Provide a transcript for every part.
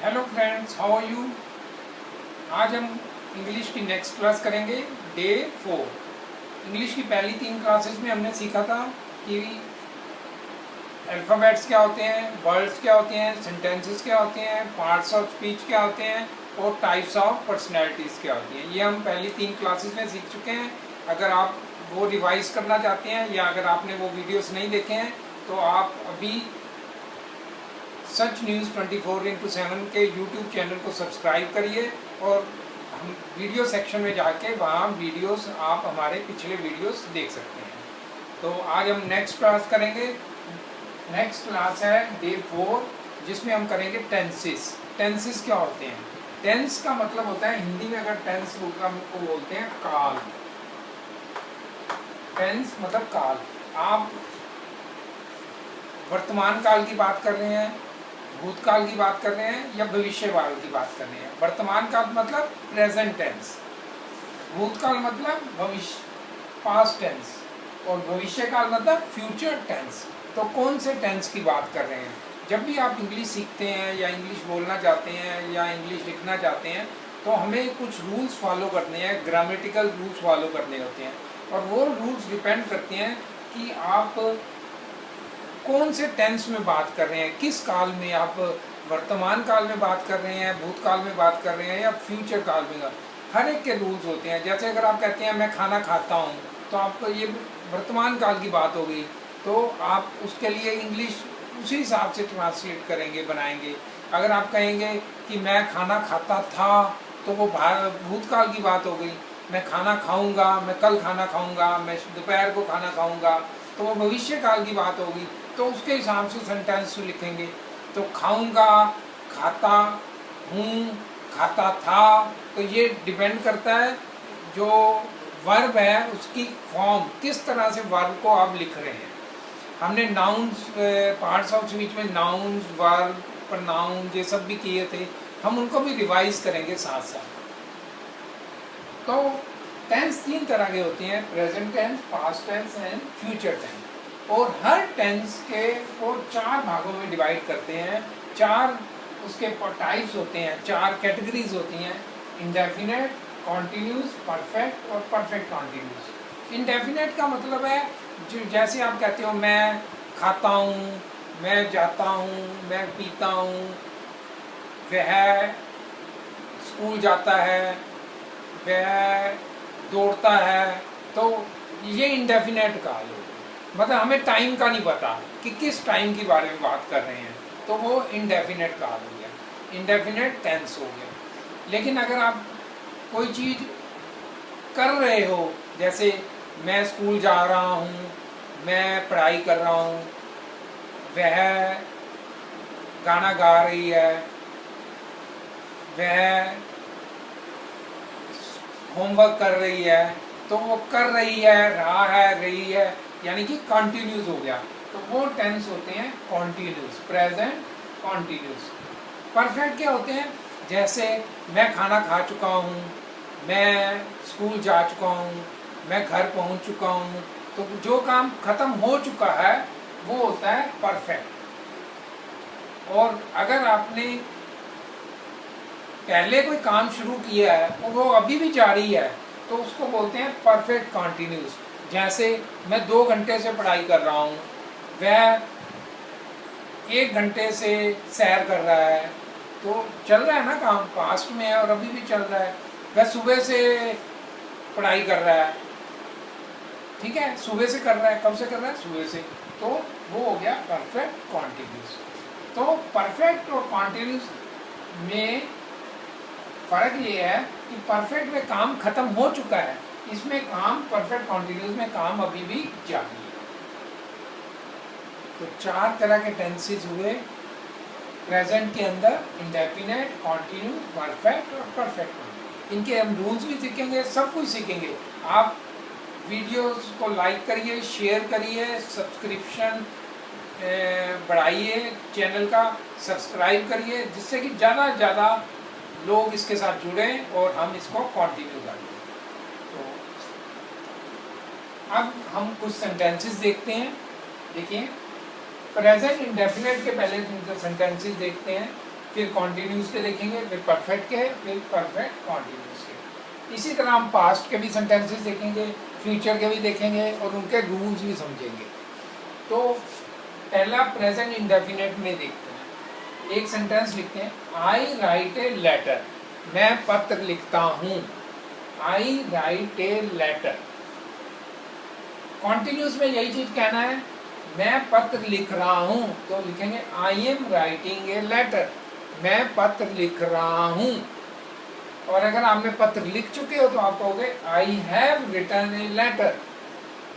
Hello friends, how are you. आज हम English की नेक्स्ट क्लास करेंगे, डे 4। इंग्लिश की पहली 3 क्लासेस में हमने सीखा था कि अल्फ़ाबेट्स क्या होते हैं, वर्ड्स क्या होते हैं, सेंटेंसेस क्या होते हैं, पार्ट्स ऑफ स्पीच क्या होते हैं और टाइप्स ऑफ पर्सनैलिटीज़ क्या होती हैं। ये हम पहली 3 क्लासेस में सीख चुके हैं। अगर आप वो रिवाइज करना चाहते हैं या अगर आपने वो वीडियोस नहीं देखे हैं तो आप अभी सच न्यूज़ 24x7 के यूट्यूब चैनल को सब्सक्राइब करिए और हम वीडियो सेक्शन में जाके वहाँ वीडियोस आप हमारे पिछले वीडियोस देख सकते हैं। तो आज हम नेक्स्ट क्लास करेंगे। नेक्स्ट क्लास है डे 4, जिसमें हम करेंगे टेंसेस। टेंसेस क्या होते हैं? टेंस का मतलब होता है, हिंदी में अगर टेंस को बोलते हैं काल। टेंस मतलब काल। आप वर्तमान काल की बात कर रहे हैं, भूतकाल की बात कर रहे हैं या भविष्यकाल की बात कर रहे हैं। वर्तमान काल मतलब प्रेजेंट टेंस, भूतकाल मतलब भविष्य पास्ट टेंस और भविष्यकाल मतलब फ्यूचर टेंस। तो कौन से टेंस की बात कर रहे हैं? जब भी आप इंग्लिश सीखते हैं या इंग्लिश बोलना चाहते हैं या इंग्लिश लिखना चाहते हैं तो हमें कुछ रूल्स फॉलो करने हैं, ग्रामेटिकल रूल्स फॉलो करने होते हैं। और वो रूल्स डिपेंड करते हैं कि आप कौन से टेंस में बात कर रहे हैं, किस काल में। आप वर्तमान काल में बात कर रहे हैं, भूतकाल में बात कर रहे हैं या फ्यूचर काल में। हर एक के रूल्स होते हैं। जैसे अगर आप कहते हैं मैं खाना खाता हूँ तो आपको ये वर्तमान काल की बात हो गई, तो आप उसके लिए इंग्लिश उसी हिसाब से ट्रांसलेट करेंगे, बनाएंगे। अगर आप कहेंगे कि मैं खाना खाता था तो वो भूतकाल की बात हो गई। मैं खाना खाऊंगा, मैं कल खाना खाऊंगा, मैं दोपहर को खाना खाऊंगा, तो वो भविष्य काल की बात होगी। तो उसके हिसाब से सेंटेंस लिखेंगे। तो खाऊंगा, खाता हूँ, खाता था, तो ये डिपेंड करता है जो वर्ब है उसकी फॉर्म, किस तरह से वर्ब को आप लिख रहे हैं। हमने नाउन्स, पार्ट्स ऑफ स्पीच में नाउन्स, वर्ब, प्रोनाउन ये सब भी किए थे। हम उनको भी रिवाइज करेंगे साथ साथ। तो टेंस 3 तरह के होते हैं, present tense, past tense and future tense. और हर टेंस के को 4 भागों में डिवाइड करते हैं। 4 उसके टाइप्स होते हैं, 4 कैटेगरीज होती हैं, इंडेफिनेट, कॉन्टिन्यूस, परफेक्ट और परफेक्ट कॉन्टिन्यूस। इंडेफिनेट का मतलब है जो जैसे आप कहते हो मैं खाता हूँ, मैं जाता हूँ, मैं पीता हूँ, वह स्कूल जाता है, वह दौड़ता है, तो ये इंडेफिनेट काल हो। मतलब हमें टाइम का नहीं पता कि किस टाइम के बारे में बात कर रहे हैं, तो वो इंडेफिनेट काल हो गया, इंडेफिनेट टेंस हो गया। लेकिन अगर आप कोई चीज़ कर रहे हो, जैसे मैं स्कूल जा रहा हूँ, मैं पढ़ाई कर रहा हूँ, वह गाना गा रही है, वह होमवर्क कर रही है, तो वो कर रही है, रहा है, रही है, यानी कि कॉन्टिन्यूस हो गया। तो वो टेंस होते हैं कॉन्टिन्यूस, प्रेजेंट कॉन्टिन्यूस। परफेक्ट क्या होते हैं? जैसे मैं खाना खा चुका हूँ, मैं स्कूल जा चुका हूँ, मैं घर पहुँच चुका हूँ, तो जो काम खत्म हो चुका है वो होता है परफेक्ट। और अगर आपने पहले कोई काम शुरू किया है और वो अभी भी जारी है तो उसको बोलते हैं परफेक्ट कॉन्टिन्यूस। जैसे मैं 2 घंटे से पढ़ाई कर रहा हूँ, वह 1 घंटे से सैर कर रहा है, तो चल रहा है ना काम, पास्ट में है और अभी भी चल रहा है। वह सुबह से पढ़ाई कर रहा है, ठीक है, सुबह से कर रहा है। कब से कर रहा है? सुबह से। तो वो हो गया परफेक्ट कॉन्टिन्यूस। तो परफेक्ट और कॉन्टिन्यूस में फ़र्क ये है कि परफेक्ट में काम खत्म हो चुका है, इसमें काम, परफेक्ट कॉन्टिन्यूस में काम अभी भी जारी है। तो 4 तरह के टेंसेस हुए प्रेजेंट के अंदर, इंडेफिनेट, कॉन्टिन्यूस, परफेक्ट और परफेक्ट। इनके हम रूल्स भी सीखेंगे, सब कुछ सीखेंगे। आप वीडियोस को लाइक करिए, शेयर करिए, सब्सक्रिप्शन बढ़ाइए, चैनल का सब्सक्राइब करिए, जिससे कि ज़्यादा से ज़्यादा लोग इसके साथ जुड़ें और हम इसको कंटिन्यू करें। तो अब हम कुछ सेंटेंसेस देखते हैं। देखिए, प्रेजेंट इंडेफिनेट के पहले सेंटेंसेस देखते हैं। फिर कॉन्टिन्यूस के देखेंगे, फिर परफेक्ट के, फिर परफेक्ट कॉन्टिन्यूस के। इसी तरह हम पास्ट के भी सेंटेंसेस देखेंगे, फ्यूचर के भी देखेंगे और उनके रूल्स भी समझेंगे। तो पहला प्रेजेंट इंडेफिनिट में देखते हैं। एक सेंटेंस लिखते हैं, आई राइट ए लेटर, मैं पत्र लिखता हूँ। आई राइट ए लेटर। कॉन्टिन्यूस में यही चीज कहना है, मैं पत्र लिख रहा हूँ, तो लिखेंगे I am writing a letter, मैं पत्र लिख रहा हूँ। और अगर आपने पत्र लिख चुके हो तो आप कहोगे I have written a letter,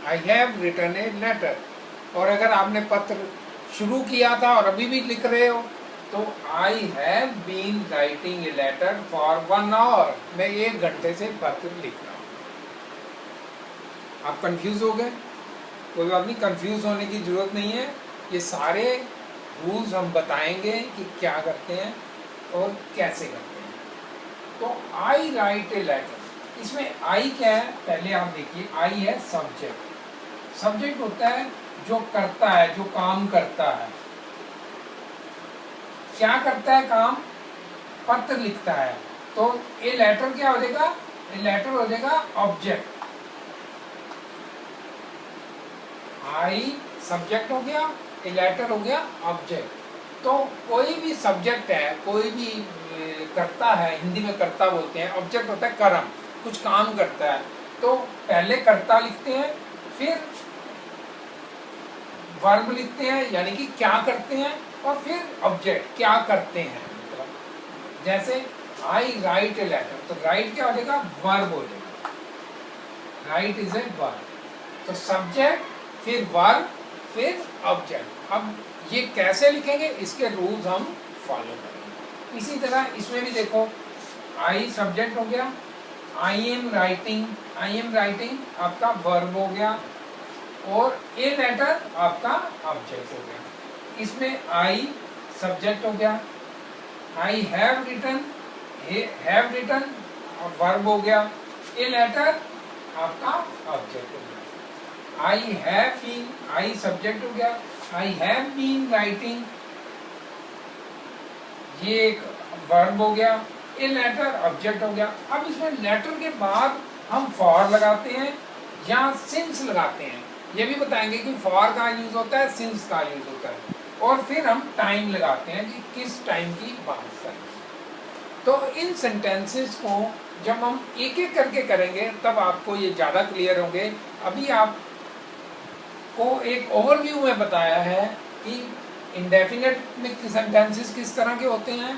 I have written a letter. और अगर आपने पत्र शुरू किया था और अभी भी लिख रहे हो तो I have been writing a letter for 1 hour, मैं 1 घंटे से पत्र लिख रहा हूँ। आप कंफ्यूज हो गए? कोई बात नहीं, कंफ्यूज होने की जरूरत नहीं है। ये सारे रूल्स हम बताएंगे कि क्या करते हैं और कैसे करते हैं। तो आई राइट ए लेटर, इसमें आई क्या है पहले आप देखिए। आई है सब्जेक्ट। सब्जेक्ट होता है जो करता है, जो काम करता है। क्या करता है काम? पत्र लिखता है। तो ए लेटर क्या हो जाएगा? ए लेटर हो जाएगा ऑब्जेक्ट। आई सब्जेक्ट हो गया, ए लेटर हो गया ऑब्जेक्ट। तो कोई भी सब्जेक्ट है, कोई भी करता है, हिंदी में करता बोलते हैं, ऑब्जेक्ट होता है कर्म, कुछ काम करता है। तो पहले कर्ता लिखते हैं, फिर वर्ब लिखते हैं यानी कि क्या करते हैं, और फिर ऑब्जेक्ट क्या करते हैं। मतलब जैसे आई राइट ए लेटर, तो राइट क्या हो जाएगा? वर्ब हो जाएगा। Right is a verb. तो सब्जेक्ट, फिर वर्ब, फिर ऑब्जेक्ट। अब ये कैसे लिखेंगे, इसके रूल्स हम फॉलो करेंगे। इसी तरह इसमें भी देखो, आई सब्जेक्ट हो गया, आई am writing, I am writing आपका वर्ब हो गया, और ए लेटर आपका ऑब्जेक्ट हो गया। इसमें आई सब्जेक्ट हो गया, I have written, have written verb हो गया, ए लेटर आपका ऑब्जेक्ट हो गया। I have been, I subject हो गया, आई हैव बीन राइटिंग, ये एक वर्ब हो गया, ए लेटर ऑब्जेक्ट हो गया। अब इसमें लेटर के बाद हम फॉर लगाते हैं या सिंस लगाते हैं। ये भी बताएंगे कि फॉर का यूज होता है, सिंस का यूज होता है, और फिर हम टाइम लगाते हैं कि किस टाइम की बात करें। तो इन सेंटेंसेस को जब हम एक एक करके करेंगे तब आपको ये ज़्यादा क्लियर होंगे। अभी आपको एक ओवरव्यू में बताया है कि इंडेफिनेट में सेंटेंसेस किस तरह के होते हैं,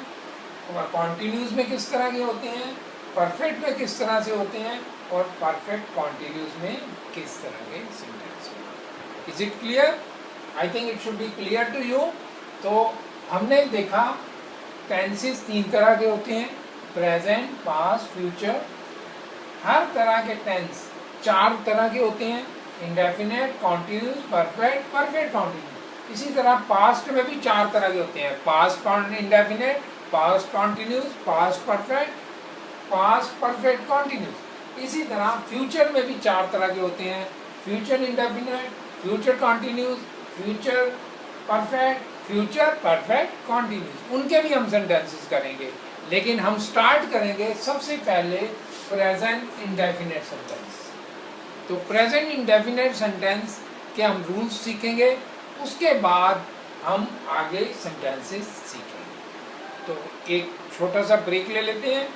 और कॉन्टिन्यूस में किस तरह के होते हैं, परफेक्ट में किस तरह से होते हैं, और परफेक्ट कॉन्टिन्यूस में किस तरह के सेंटेंस होते हैं। Is it clear? I think it should be clear to you. तो हमने देखा टेंसेस 3 तरह के होते हैं, प्रेजेंट, पास्ट, फ्यूचर। हर तरह के टेंस 4 तरह के होते हैं, indefinite, continuous, perfect, perfect continuous. इसी तरह पास्ट में भी 4 तरह के होते हैं, past indefinite, past continuous, past perfect, past perfect continuous. इसी तरह फ्यूचर में भी 4 तरह के होते हैं, future indefinite, future continuous, future perfect, future perfect continuous. उनके भी हम सेंटेंसेस करेंगे, लेकिन हम स्टार्ट करेंगे सबसे पहले प्रेजेंट इंडेफिनेट सेंटेंस। तो प्रेजेंट इंडेफिनेट सेंटेंस के हम रूल्स सीखेंगे, उसके बाद हम आगे सेंटेंसेस सीखेंगे। तो एक छोटा सा ब्रेक ले लेते हैं।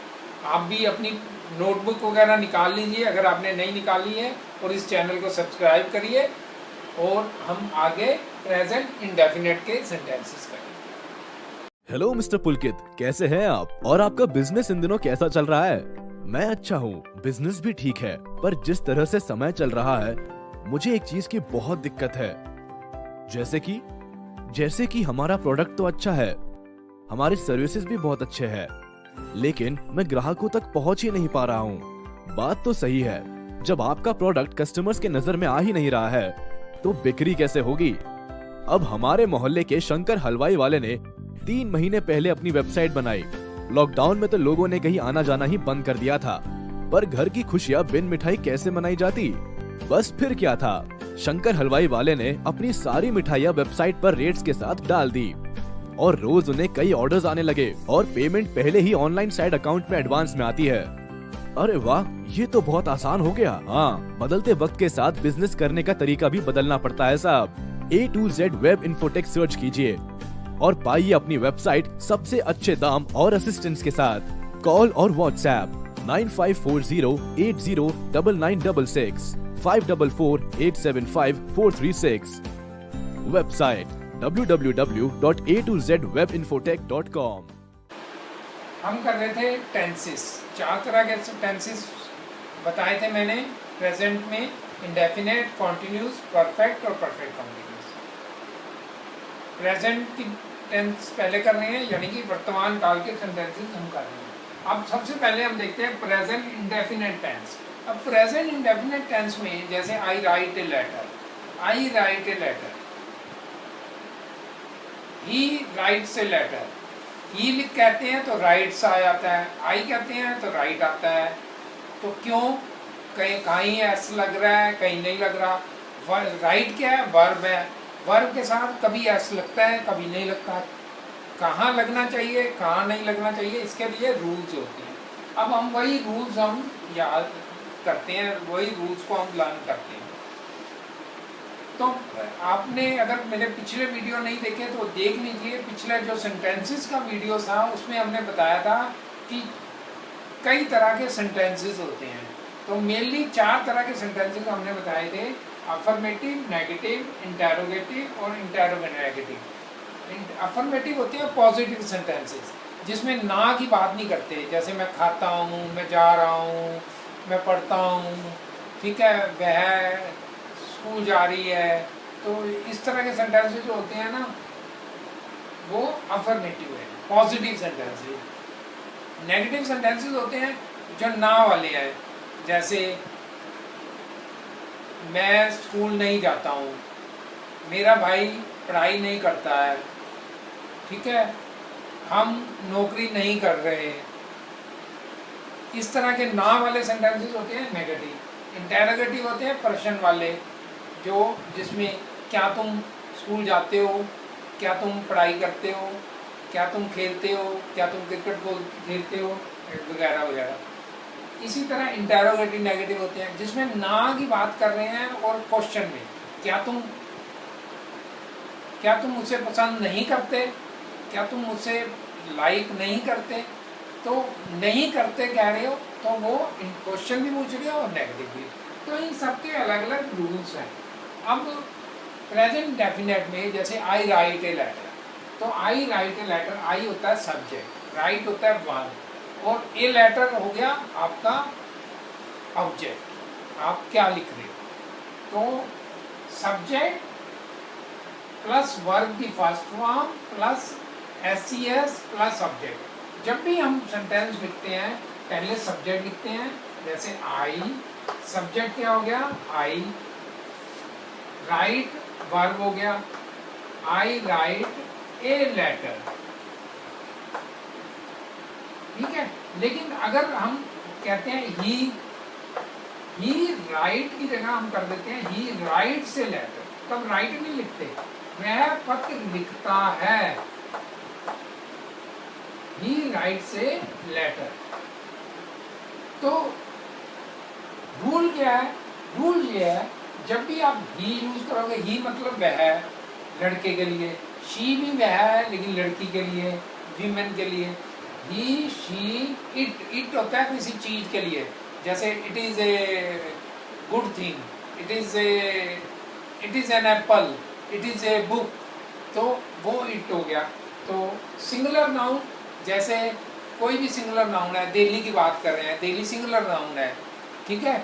आप भी अपनी नोटबुक वगैरह निकाल लीजिए अगर आपने नहीं निकाली है, और इस चैनल को सब्सक्राइब करिए, और हम आगे प्रेजेंट इंडेफिनेट के सेंटेंसेस करेंगे। हेलो मिस्टर पुलकित, कैसे हैं आप? और आपका बिजनेस इन दिनों कैसा चल रहा है? मैं अच्छा हूँ, बिजनेस भी ठीक है, पर जिस तरह से समय चल रहा है मुझे एक चीज की बहुत दिक्कत है। जैसे कि हमारा प्रोडक्ट तो अच्छा है, हमारी सर्विसेज भी बहुत अच्छे हैं, लेकिन मैं ग्राहकों तक पहुंच ही नहीं पा रहा हूँ। बात तो सही है, जब आपका प्रोडक्ट कस्टमर्स के नजर में आ ही नहीं रहा है तो बिक्री कैसे होगी? अब हमारे मोहल्ले के शंकर हलवाई वाले ने 3 महीने पहले अपनी वेबसाइट बनाई। लॉकडाउन में तो लोगों ने कहीं आना जाना ही बंद कर दिया था, पर घर की खुशियां बिन मिठाई कैसे मनाई जाती? बस फिर क्या था, शंकर हलवाई वाले ने अपनी सारी मिठाइयां वेबसाइट पर रेट्स के साथ डाल दी। और रोज उन्हें कई ऑर्डर्स आने लगे और पेमेंट पहले ही ऑनलाइन साइड अकाउंट में एडवांस में आती है। अरे वाह, ये तो बहुत आसान हो गया। हाँ, बदलते वक्त के साथ बिजनेस करने का तरीका भी बदलना पड़ता है साहब। A to Z web infotech search कीजिए और पाइए अपनी वेबसाइट सबसे अच्छे दाम और असिस्टेंस के साथ। कॉल और व्हाट्सएप 9540809966 544875 वेबसाइट www.a2zwebinfotech.com। हम कर रहे थे टेंसेस, 4 तरह के टेंसेस बताए थे मैंने। प्रेजेंट में इंडेफिनेट, कॉन्टिन्यूस, परफेक्ट और परफेक्ट कॉन्टिन्यूस। प्रेजेंट की टेंस पहले कर रहे हैं, यानी कि वर्तमान काल के सेंटेंसेस हम कर रहे हैं। अब सबसे पहले हम देखते हैं प्रेजेंट इंडेफिनेट टेंस। अब प्रेजेंट इंडेफिनेट टेंस में जैसे I write a letter, I write a letter, he writes a letter. ही लिख कहते हैं तो राइट्स आ जाता है, आई कहते हैं तो राइट आता है। तो क्यों? कहीं एस लग रहा है, कहीं नहीं लग रहा। राइट क्या है? वर्ब है। वर्ब के साथ कभी एस लगता है, कभी नहीं लगता। कहाँ लगना चाहिए, कहाँ नहीं लगना चाहिए, इसके लिए रूल्स होते हैं। अब हम वही रूल्स हम याद करते हैं, वही रूल्स को हम लर्न करते हैं। तो आपने अगर मेरे पिछले वीडियो नहीं देखे तो देख लीजिए। पिछले जो सेंटेंसेस का वीडियो था उसमें हमने बताया था कि कई तरह के सेंटेंसेस होते हैं। तो मेनली 4 तरह के सेंटेंसेस हमने बताए थे, अफर्मेटिव, नेगेटिव, इंटेरोगेटिव और इंटेरोगेटिव। अफर्मेटिव होते हैं पॉजिटिव सेंटेंसेस, जिसमें ना की बात नहीं करते। जैसे मैं खाता हूँ, मैं जा रहा हूँ, मैं पढ़ता हूँ, ठीक है, वह स्कूल जा रही है। तो इस तरह के सेंटेंसेस जो होते हैं ना, वो अफर्मेटिव है, पॉजिटिव सेंटेंसेस। नेगेटिव सेंटेंसेस होते हैं जो ना वाले हैं। जैसे मैं स्कूल नहीं जाता हूँ, मेरा भाई पढ़ाई नहीं करता है, ठीक है, हम नौकरी नहीं कर रहे। इस तरह के ना वाले सेंटेंसेस होते हैं नेगेटिव। इंटेरोगेटिव होते हैं प्रश्न वाले, जिसमें क्या तुम स्कूल जाते हो, क्या तुम पढ़ाई करते हो, क्या तुम खेलते हो, क्या तुम क्रिकेट खेलते हो, वगैरह वगैरह। इसी तरह इंटेरोगेटिव नेगेटिव होते हैं, जिसमें ना की बात कर रहे हैं और क्वेश्चन में क्या तुम मुझसे पसंद नहीं करते, क्या तुम मुझसे लाइक नहीं करते। तो नहीं करते कह रहे हो तो वो क्वेश्चन भी पूछ रहे हो और नेगेटिव भी। तो इन सबके अलग अलग रूल्स हैं। अब प्रेजेंट डेफिनेट में जैसे आई राइट ए लेटर, तो आई राइट ए लेटर, आई होता है सब्जेक्ट, राइट होता है वर्ब और ए लेटर हो गया आपका ऑब्जेक्ट, आप क्या लिख रहे हो। तो सब्जेक्ट प्लस वर्ब की first form plus S plus object. जब भी हम सेंटेंस लिखते हैं पहले सब्जेक्ट लिखते हैं, जैसे आई, सब्जेक्ट क्या हो गया आई, राइट वर्ब हो गया आई राइट ए लेटर, ठीक है। लेकिन अगर हम कहते हैं ही राइट की जगह हम कर देते हैं ही राइट से लेटर, तब राइट नहीं लिखते, वह पत्र लिखता है, ही राइट से लेटर। तो रूल क्या है? रूल ये है, जब भी आप ही यूज करोगे, ही मतलब वह है लड़के के लिए, शी भी वह है लेकिन लड़की के लिए, वीमेन के लिए। ही, शी, इट होता है किसी चीज के लिए, जैसे it is a good thing, it is an apple, it is a book, तो वो इट हो गया। तो सिंगुलर नाउन, जैसे कोई भी सिंगुलर नाउन है, दिल्ली की बात कर रहे हैं, दिल्ली सिंगुलर नाउन है, ठीक है,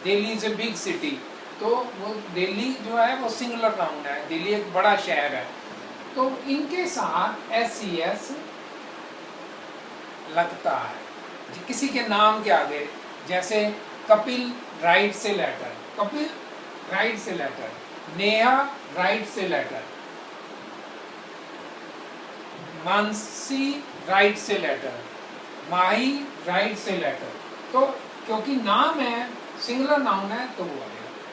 Delhi is a big city, तो वो दिल्ली जो है वो सिंगुलर नाउन है, दिल्ली एक बड़ा शहर है। तो इनके साथ एस लगता है किसी के नाम के आगे, जैसे कपिल राइट से लेटर, कपिल राइट से लेटर, नेहा राइट से लेटर, मानसी राइट से लेटर, माही राइट से लेटर। तो क्योंकि नाम है, सिंगुलर नाउन है, तो वो आएगा।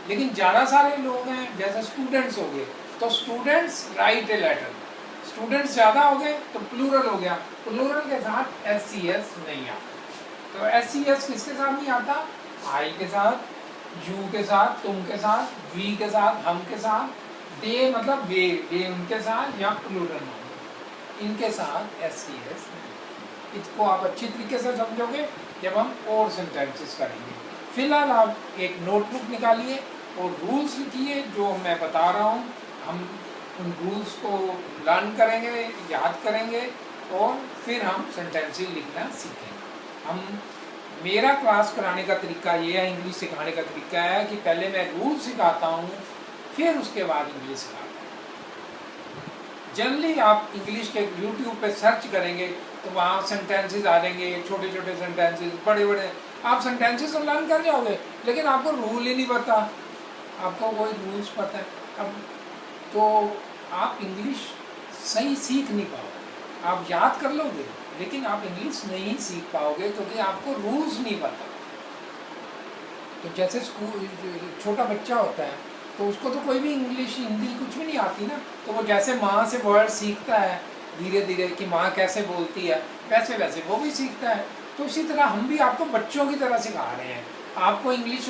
लेकिन ज़्यादा सारे लोग हैं, जैसे स्टूडेंट्स हो गए, तो students write a letter, students ज़्यादा हो गए तो प्लूरल हो गया, प्लूरल के साथ SCS नहीं आता। तो SCS किसके साथ नहीं आता? आई के साथ, यू के साथ, तुम के साथ, वी के साथ, हम के साथ, दे मतलब वे उनके साथ, या प्लूरल इनके साथ SCS नहीं। इसको आप अच्छी तरीके से समझोगे जब हम और सेंटेंसेस करेंगे। फिलहाल आप एक नोटबुक निकालिए और रूल्स लिखिए जो मैं बता रहा हूँ। हम उन रूल्स को लर्न करेंगे, याद करेंगे और फिर हम सेंटेंसेस लिखना सीखेंगे। मेरा क्लास कराने का तरीका ये है, इंग्लिश सिखाने का तरीका है कि पहले मैं रूल सिखाता हूँ, फिर उसके बाद इंग्लिश सिखाता हूँ। जनरली आप इंग्लिश के यूट्यूब पे सर्च करेंगे तो वहाँ सेंटेंसेस आ जाएंगे, छोटे छोटे सेंटेंसेस, बड़े बड़े। आप सेंटेंसेस तो लर्न कर जाओगे लेकिन आपको रूल ही नहीं पता, आपको कोई रूल्स पता है अब तो आप इंग्लिश सही सीख नहीं पाओगे। आप याद कर लोगे लेकिन आप इंग्लिश नहीं सीख पाओगे क्योंकि आपको रूल्स नहीं पता। तो जैसे स्कूल छोटा बच्चा होता है तो उसको तो कोई भी इंग्लिश हिंदी कुछ भी नहीं आती ना, तो वो जैसे माँ से वर्ड सीखता है धीरे धीरे कि माँ कैसे बोलती है, वैसे वैसे वो भी सीखता है। तो इसी तरह हम भी आपको बच्चों की तरह सिखा रहे हैं। आपको इंग्लिश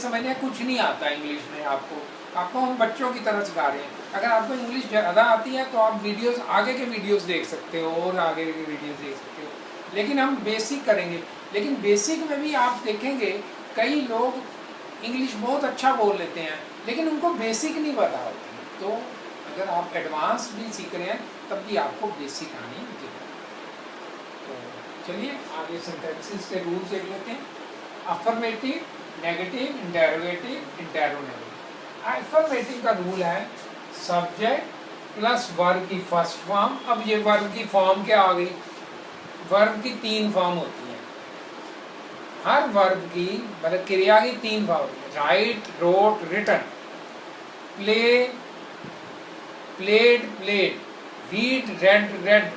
समझने कुछ नहीं आता इंग्लिश में, आपको हम बच्चों की तरह सिखा रहे हैं। अगर आपको इंग्लिश ज़्यादा आती है तो आप वीडियोस आगे के वीडियोस देख सकते हो और आगे के वीडियोस देख सकते हो, लेकिन हम बेसिक करेंगे। लेकिन बेसिक में भी आप देखेंगे कई लोग इंग्लिश बहुत अच्छा बोल लेते हैं लेकिन उनको बेसिक नहीं पता होती। तो अगर आप एडवांस भी सीख रहे हैं तब भी आपको बेसिक आनी चाहिए। तो चलिए आगे सेंटेंसेस के रूल्स देख लेते हैं। Affirmative, negative, interrogative, interronegative. Affirmative का रूल है सब्जेक्ट प्लस वर्ब की फर्स्ट फॉर्म। अब ये वर्ब की फॉर्म क्या आ गई? वर्ब की 3 फॉर्म होती हैं। हर वर्ब की मतलब क्रिया की 3 फॉर्म होती है। Write, wrote, written. Play, played, played. Read, read, read.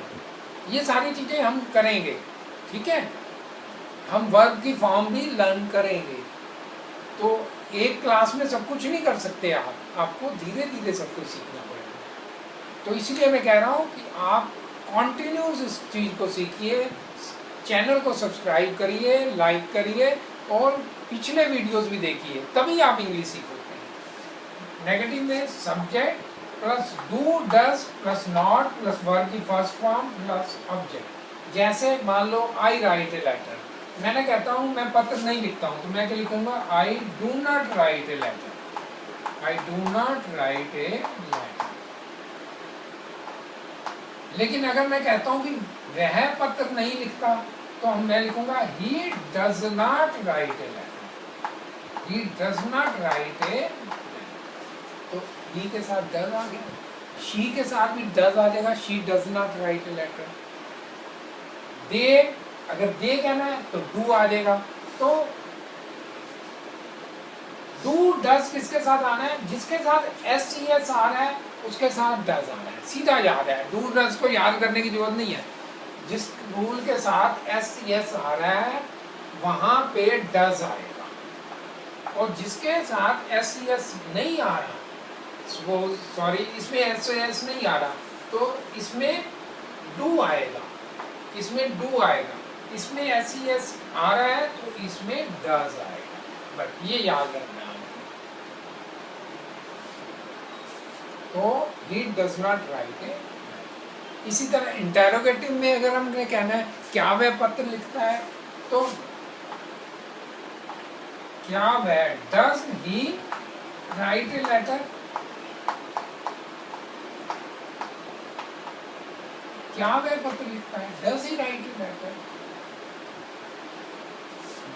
ये सारी चीज़ें हम करेंगे, ठीक है। हम वर्ब की फॉर्म भी लर्न करेंगे। तो एक क्लास में सब कुछ नहीं कर सकते आपको धीरे धीरे सब कुछ सीखना पड़ेगा। तो इसलिए मैं कह रहा हूँ कि आप कॉन्टिन्यूस इस चीज़ को सीखिए, चैनल को सब्सक्राइब करिए, लाइक करिए और पिछले वीडियोस भी देखिए, तभी आप इंग्लिश सीखोगे। नेगेटिव में subject plus do, does plus not plus verb की फर्स्ट फॉर्म प्लस ऑब्जेक्ट। जैसे मान लो आई राइट ए लेटर, मैंने कहता हूँ मैं पत्र नहीं लिखता हूँ तो मैं क्या लिखूंगा? I do not write a letter. I do not write a letter. लेकिन अगर मैं कहता हूँ कि वह पत्र नहीं लिखता तो मैं लिखूंगा he does not write a letter. He does not write a letter. तो ही के साथ डज आ गया, शी के साथ भी डज आ जाएगा, she does not write a letter. They, अगर दे कहना है तो डू आ जाएगा। तो डू डज किसके साथ आना है? जिसके साथ SCS आ रहा है उसके साथ डज आना है, सीधा याद है। डू डज को याद करने की जरूरत नहीं है। जिस रूल के साथ SCS आ रहा है वहां पे डज आएगा और जिसके साथ SCS नहीं आ रहा, वो सॉरी इसमें SCS नहीं आ रहा तो इसमें डू आएगा, इसमें डू आएगा। इसमें SCS आ रहा है तो इसमें डज आएगा। बट ये याद रखना है आपको। तो he does not write है। इसी तरह इंटेरोगेटिव में अगर हमने कहना है क्या वह पत्र लिखता है तो क्या वह does he write a letter. क्या वह पत्र लिखता है? Does he write a letter.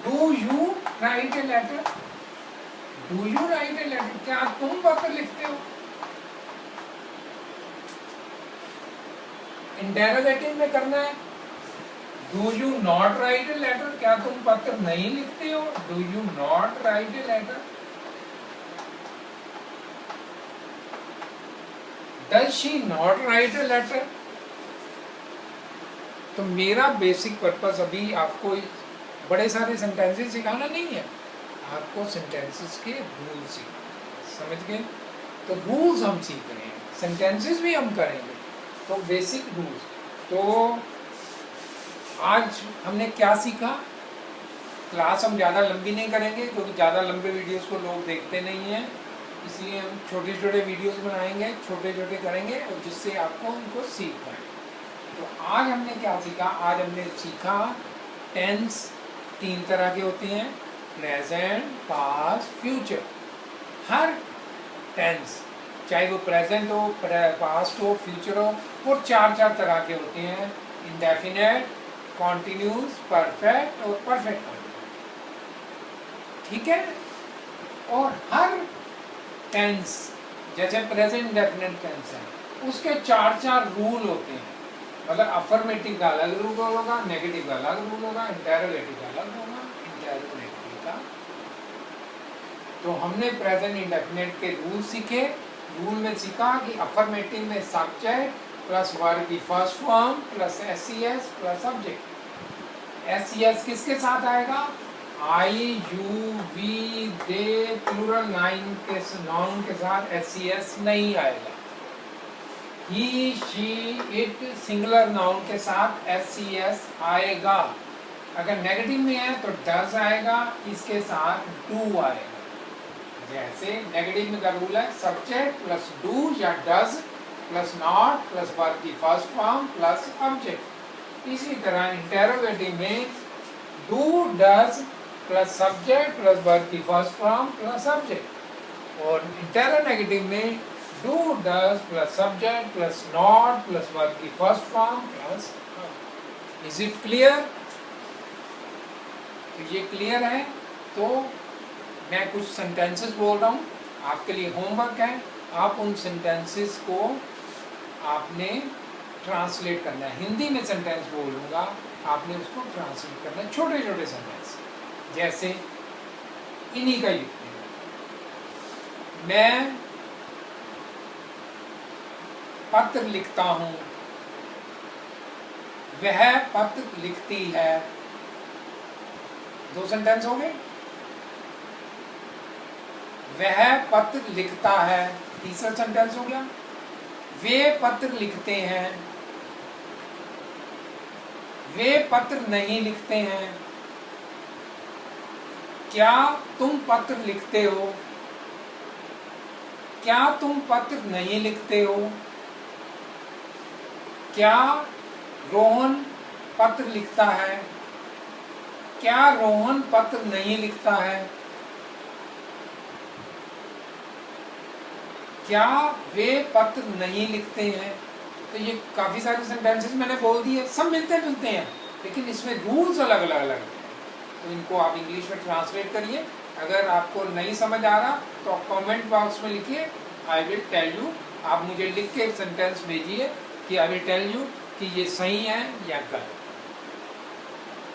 Do you write a letter. Do you write a letter. क्या तुम पत्र लिखते हो? इंटेरोगेटिव में करना है do you not write a letter. क्या तुम पत्र नहीं लिखते हो? Do you not write a letter. Does she not write a letter. तो मेरा बेसिक पर्पस अभी आपको बड़े सारे सेंटेंसेस सिखाना नहीं है, आपको सेंटेंसेस के रूल्स सीखना, समझ गए? तो रूल्स हम सीख रहे हैं, सेंटेंसेस भी हम करेंगे। तो बेसिक रूल्स। तो आज हमने क्या सीखा? क्लास हम ज़्यादा लंबी नहीं करेंगे क्योंकि ज़्यादा लंबे वीडियोस को लोग देखते नहीं हैं, इसलिए हम छोटे छोटे वीडियोस बनाएंगे, छोटे छोटे करेंगे और जिससे आपको उनको सीख पाए। तो आज हमने क्या सीखा? आज हमने सीखा टेंस 3 तरह के होते हैं, प्रेजेंट, पास्ट, फ्यूचर। हर टेंस, चाहे वो प्रेजेंट हो, पास्ट हो, फ्यूचर हो, वो 4 तरह के होते हैं, इंडेफिनेट, कॉन्टिन्यूस, परफेक्ट और परफेक्ट कॉन्टिन्यूस। ठीक है? और हर टेंस, जैसे प्रेजेंट इंडेफिनेट टेंस है, उसके 4 रूल होते हैं। मतलब अफर्मेटिव का अलग रूल होगा, नेगेटिव का अलग रूल होगा, इंटेरोगेटिव का अलग होगा, इंटेरोगेटिव का। तो हमने प्रेजेंट इंडेफिनेट के रूल सीखे। रूल में सीखा कि अफर्मेटिव में सब्जेक्ट प्लस वर्ब की first form plus S ES plus subject. S ES किसके साथ आएगा? I, you, we, they, plural noun के साथ एसईएस नहीं आएगा। He, she, it, singular noun के साथ एसईएस आएगा। अगर नेगेटिव में है तो डज आएगा, इसके साथ डू आएगा। जैसे नेगेटिव में का रूल है सब्जेक्ट प्लस डू या does plus not plus verb की फर्स्ट फॉर्म प्लस ऑब्जेक्ट। इसी तरह इंटेरोगेटिव में do, does plus subject plus verb की फर्स्ट फॉर्म प्लस ऑब्जेक्ट। और इंटेरोनेगेटिव में do, does plus subject plus not plus verb की first form plus. Is it clear? तो ये क्लियर है। तो मैं कुछ सेंटेंसेस बोल रहा हूँ, आपके लिए होमवर्क है। आप उन सेंटेंसेस को आपने ट्रांसलेट करना है। हिंदी में सेंटेंस बोलूँगा, आपने उसको ट्रांसलेट करना है, छोटे छोटे सेंटेंस। जैसे इन्हीं का युक्ति, मैं पत्र लिखता हूँ, वह पत्र लिखती है। 2 सेंटेंस हो गए। वह पत्र लिखता है, तीसरा सेंटेंस हो गया। वे पत्र लिखते हैं, वे पत्र नहीं लिखते हैं। क्या तुम पत्र लिखते हो? क्या तुम पत्र नहीं लिखते हो? क्या रोहन पत्र लिखता है? क्या रोहन पत्र नहीं लिखता है? क्या वे पत्र नहीं लिखते हैं? तो ये काफ़ी सारे सेंटेंसेस मैंने बोल दिए, सब मिलते जुलते हैं, लेकिन इसमें रूल्स अलग अलग हैं। तो इनको आप इंग्लिश में ट्रांसलेट करिए। अगर आपको नहीं समझ आ रहा तो आप कमेंट बॉक्स में लिखिए, आई विल टेल यू। आप मुझे लिख के एक सेंटेंस भेजिए कि आई विल टेल यू कि ये सही है या गलत।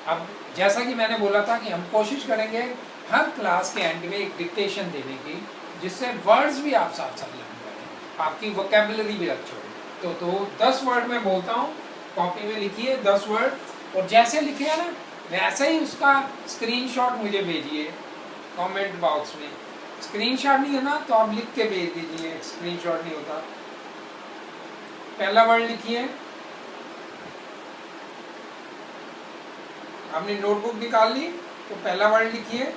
अब जैसा कि मैंने बोला था कि हम कोशिश करेंगे हर क्लास के एंड में एक डिक्टेशन देने की, जिससे वर्ड्स भी आप साथ साथ लर्न करें, आपकी वोकेबुलरी भी अच्छी हो। तो 10 वर्ड मैं बोलता हूँ, कॉपी में लिखिए 10 वर्ड, और जैसे लिखे है ना वैसे ही उसका स्क्रीनशॉट मुझे भेजिए कमेंट बॉक्स में। स्क्रीनशॉट नहीं है ना तो आप लिख के भेज दीजिए, स्क्रीनशॉट नहीं होता। पहला वर्ड लिखिए, आपने नोटबुक निकाल ली तो पहला वर्ड लिखिए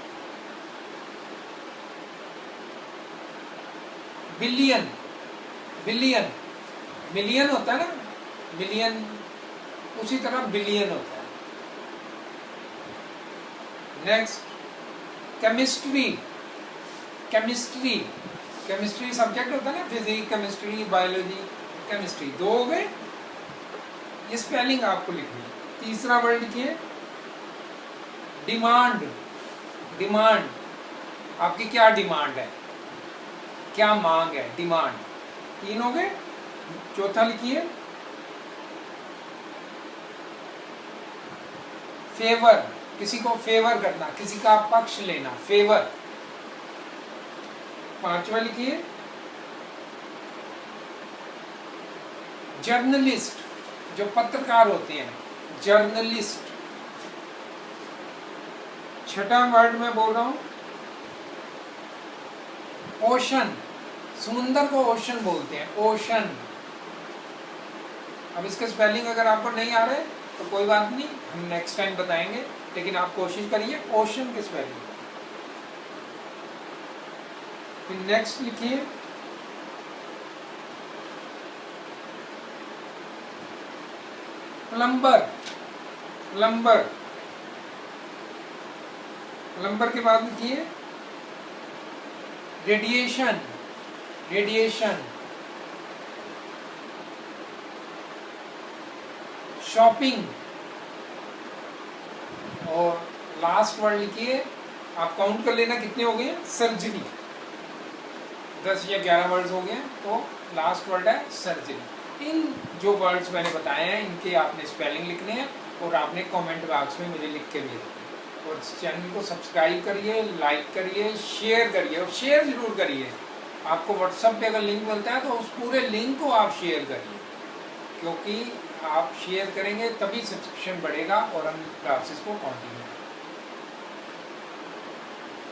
बिलियन। बिलियन, मिलियन होता है ना, मिलियन, उसी तरह बिलियन होता है। Next chemistry. Chemistry, chemistry subject होता है ना, फिजिक्स, केमिस्ट्री, बायोलॉजी, केमिस्ट्री। 2 हो गए। ये स्पेलिंग आपको लिखनी है। तीसरा वर्ड लिखिए डिमांड। डिमांड, आपकी क्या डिमांड है, क्या मांग है, डिमांड। 3 हो गए। चौथा लिखिए फेवर, किसी को फेवर करना, किसी का पक्ष लेना, फेवर। 5वां लिखिए जर्नलिस्ट, जो पत्रकार होते हैं, जर्नलिस्ट। 6वां वर्ड मैं बोल रहा हूं ओशन। समुंदर को ओशन बोलते हैं, ओशन। अब इसके स्पेलिंग अगर आपको नहीं आ रहे तो कोई बात नहीं, हम नेक्स्ट टाइम बताएंगे, लेकिन आप कोशिश करिए ओशन के स्पेलिंग। फिर नेक्स्ट लिखिए प्लम्बर। प्लम्बर, प्लम्बर के बाद लिखिए रेडिएशन। रेडिएशन, शॉपिंग, और लास्ट वर्ड लिखिए, आप काउंट कर लेना कितने हो गए, सर्जरी। 10 या 11 वर्ड्स हो गए, तो लास्ट वर्ड है सर्जरी। इन जो वर्ड्स मैंने बताए हैं इनके आपने स्पेलिंग लिखने हैं और आपने कमेंट बॉक्स में मुझे लिख के भेजना है। और चैनल को सब्सक्राइब करिए, लाइक करिए, शेयर करिए, और शेयर जरूर करिए। आपको व्हाट्सएप पे अगर लिंक मिलता है तो उस पूरे लिंक को आप शेयर करिए, क्योंकि आप शेयर करेंगे तभी सब्सक्रिप्शन बढ़ेगा और हम क्लासेस को कंटिन्यू करेंगे।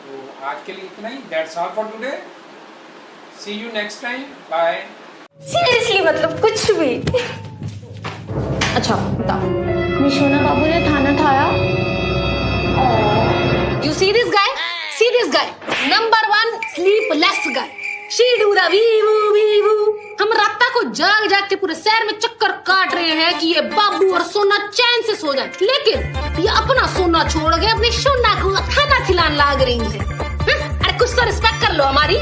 तो आज के लिए इतना ही। That's all for today. See you next time. Bye. Seriously मतलब कुछ भी। अच्छा बताओ, निशोना बाबू ने खाना खाया? You see this guy? See this guy? Number 1 sleepless guy. She do the wee-woo. हम रात को जाग जाग के पूरे शहर में चक्कर काट रहे हैं कि ये बाबू और सोना चैन से सो जाए, लेकिन ये अपना सोना छोड़ के अपनी सोना को खाना खिलाने लाग रही है। अरे कुछ तो रिस्पेक्ट कर लो हमारी।